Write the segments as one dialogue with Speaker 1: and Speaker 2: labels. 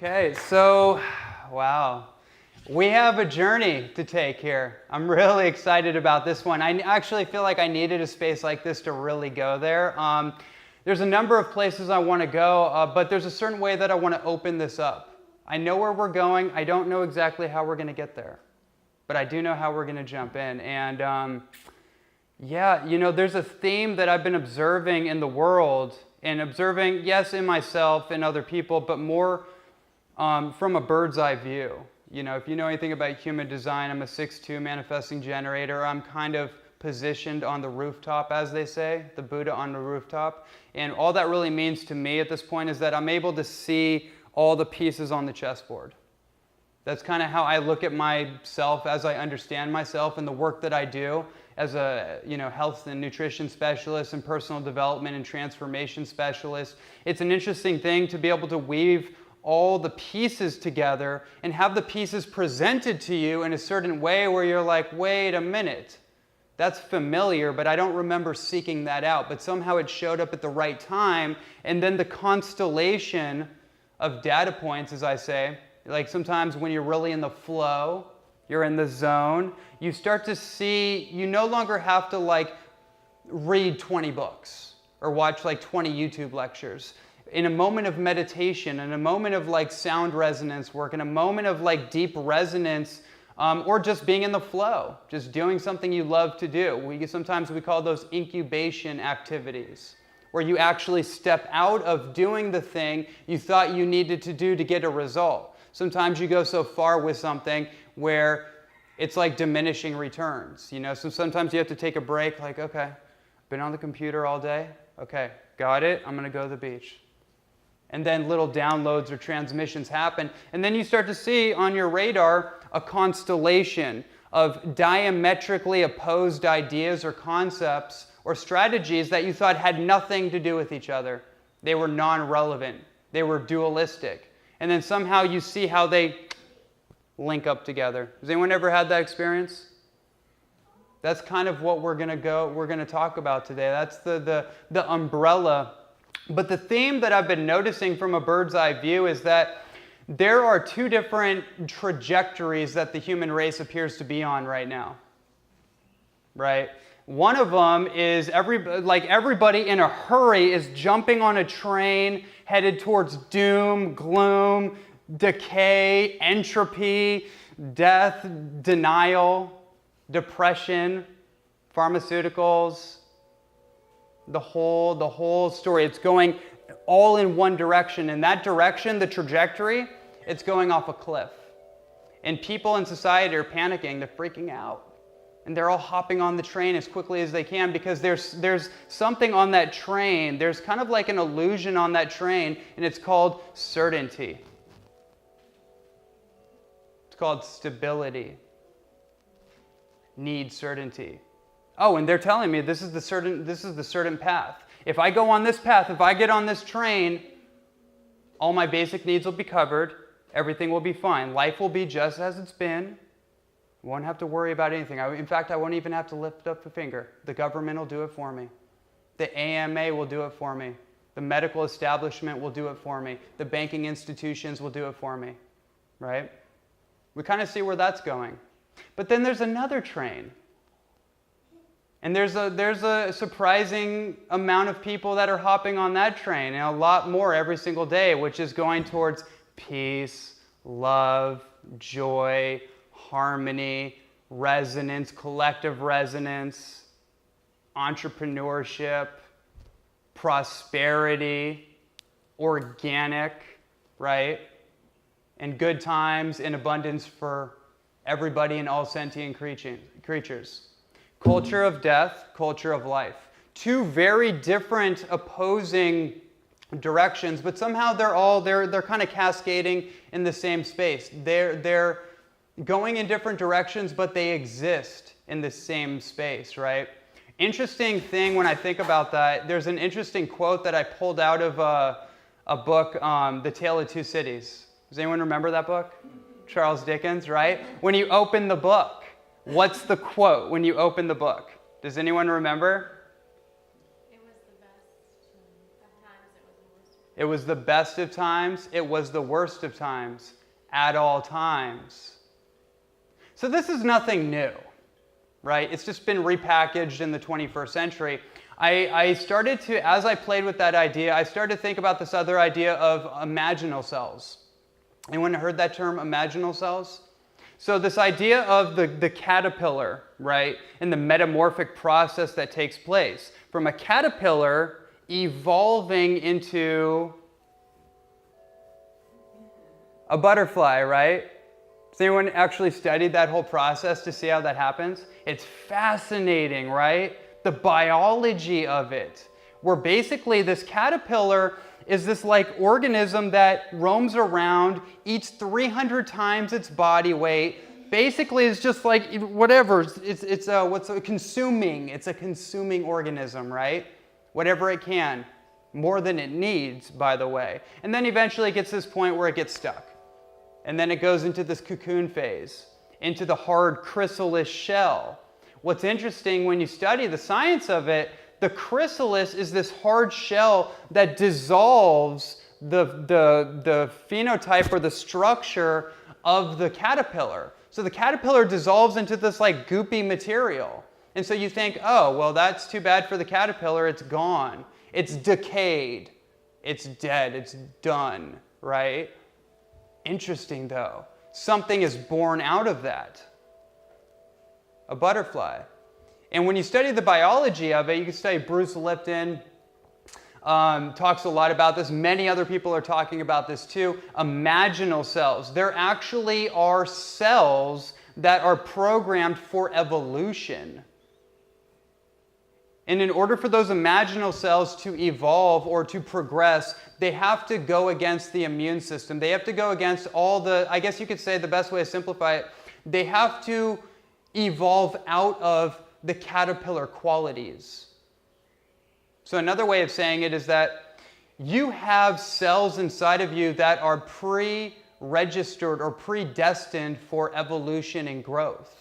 Speaker 1: Okay, so, wow. We have a journey to take here. I'm really excited about this one. I actually feel like I needed a space like this to really go there. There's a number of places I want to go, but there's a certain way that I want to open this up. I know where we're going. I don't know exactly how we're going to get there, but I do know how we're going to jump in. And yeah, you know, there's a theme that I've been observing in the world and observing, yes, in myself and other people, but more from a bird's eye view. You know, if you know anything about human design, I'm a 6'2" manifesting generator. I'm kind of positioned on the rooftop, as they say, the Buddha on the rooftop. And all that really means to me at this point is that I'm able to see all the pieces on the chessboard. That's kind of how I look at myself as I understand myself and the work that I do as a health and nutrition specialist and personal development and transformation specialist. It's an interesting thing to be able to weave all the pieces together and have the pieces presented to you in a certain way where you're like, wait a minute, that's familiar, but I don't remember seeking that out. But somehow it showed up at the right time. And then the constellation of data points, as I say, like sometimes when you're really in the flow, you're in the zone, you start to see, you no longer have to like read 20 books or watch like 20 YouTube lectures. In a moment of meditation, in a moment of like sound resonance work, in a moment of like deep resonance, or just being in the flow, just doing something you love to do. Sometimes we call those incubation activities, where you actually step out of doing the thing you thought you needed to do to get a result. Sometimes you go so far with something where it's like diminishing returns, you know? So sometimes you have to take a break, like, okay, been on the computer all day, okay, got it, I'm gonna go to the beach. And then little downloads or transmissions happen. And then you start to see on your radar a constellation of diametrically opposed ideas or concepts or strategies that you thought had nothing to do with each other. They were non-relevant. They were dualistic. And then somehow you see how they link up together. Has anyone ever had that experience? That's kind of what we're going to talk about today. That's the umbrella. But the theme that I've been noticing from a bird's eye view is that there are two different trajectories that the human race appears to be on right now. Right? One of them is everybody in a hurry is jumping on a train headed towards doom, gloom, decay, entropy, death, denial, depression, pharmaceuticals, the whole story. It's going all in one direction. And that direction, the trajectory, it's going off a cliff. And people in society are panicking. They're freaking out. And they're all hopping on the train as quickly as they can because there's something on that train. There's kind of like an illusion on that train, and it's called certainty. It's called stability. Need certainty. Oh, and they're telling me this is the certain path. If I go on this path, if I get on this train, all my basic needs will be covered. Everything will be fine. Life will be just as it's been. I won't have to worry about anything. In fact, I won't even have to lift up a finger. The government will do it for me. The AMA will do it for me. The medical establishment will do it for me. The banking institutions will do it for me. Right? We kind of see where that's going. But then there's another train. And there's a surprising amount of people that are hopping on that train, and a lot more every single day, which is going towards peace, love, joy, harmony, resonance, collective resonance, entrepreneurship, prosperity, organic, right? And good times and abundance for everybody and all sentient creatures. Culture of death, culture of life. Two very different opposing directions, but somehow they're kind of cascading in the same space. They're going in different directions, but they exist in the same space, right? Interesting thing when I think about that, there's an interesting quote that I pulled out of a book, The Tale of Two Cities. Does anyone remember that book? Charles Dickens, right? When you open the book, what's the quote when you open the book? Does anyone remember?
Speaker 2: It was the best. At times it was the worst.
Speaker 1: It was the best of times. It was the worst of times at all times. So this is nothing new, right? It's just been repackaged in the 21st century. I started to, as I played with that idea, I started to think about this other idea of imaginal cells. Anyone heard that term, imaginal cells? So this idea of the caterpillar, right, and the metamorphic process that takes place. From a caterpillar evolving into a butterfly, right? Has anyone actually studied that whole process to see how that happens? It's fascinating, right? The biology of it, where basically this caterpillar is this like organism that roams around, eats 300 times its body weight, basically is just like whatever, it's a consuming organism, right? Whatever it can, more than it needs, by the way. And then eventually it gets to this point where it gets stuck. And then it goes into this cocoon phase, into the hard chrysalis shell. What's interesting when you study the science of it, the chrysalis is this hard shell that dissolves the phenotype or the structure of the caterpillar. So the caterpillar dissolves into this like goopy material. And so you think, oh, well, that's too bad for the caterpillar. It's gone. It's decayed. It's dead. It's done, right? Interesting, though. Something is born out of that. A butterfly. And when you study the biology of it, you can study Bruce Lipton, talks a lot about this. Many other people are talking about this too. Imaginal cells. There actually are cells that are programmed for evolution. And in order for those imaginal cells to evolve or to progress, they have to go against the immune system. They have to go against all the, I guess you could say the best way to simplify it, they have to evolve out of the caterpillar qualities. So another way of saying it is that you have cells inside of you that are pre-registered or predestined for evolution and growth.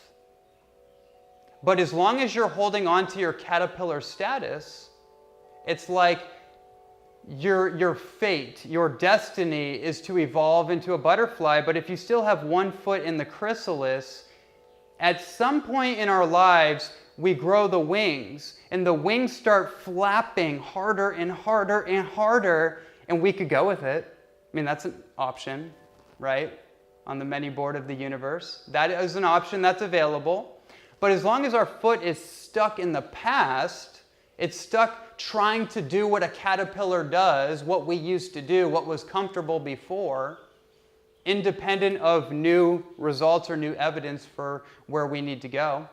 Speaker 1: But as long as you're holding on to your caterpillar status, it's like your fate, your destiny is to evolve into a butterfly. But if you still have one foot in the chrysalis, at some point in our lives, we grow the wings, and the wings start flapping harder and harder and harder, and we could go with it. I mean, that's an option, right? On the many board of the universe. That is an option that's available. But as long as our foot is stuck in the past, it's stuck trying to do what a caterpillar does, what we used to do, what was comfortable before, independent of new results or new evidence for where we need to go,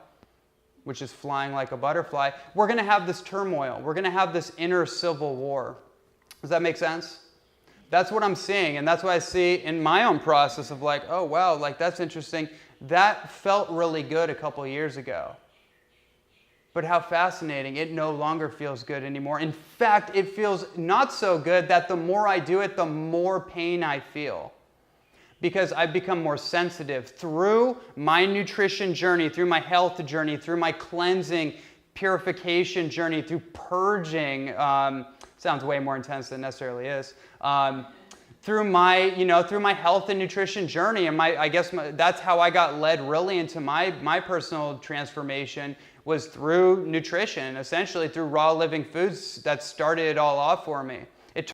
Speaker 1: which is flying like a butterfly, we're going to have this turmoil. We're going to have this inner civil war. Does that make sense? That's what I'm seeing, and that's what I see in my own process of like, oh, wow, like that's interesting. That felt really good a couple years ago. But how fascinating, it no longer feels good anymore. In fact, it feels not so good that the more I do it, the more pain I feel. Because I've become more sensitive through my nutrition journey, through my health journey, through my cleansing, purification journey, through purging. Sounds way more intense than it necessarily is. Through my health and nutrition journey, and that's how I got led really into my personal transformation, was through nutrition, essentially through raw living foods that started it all off for me.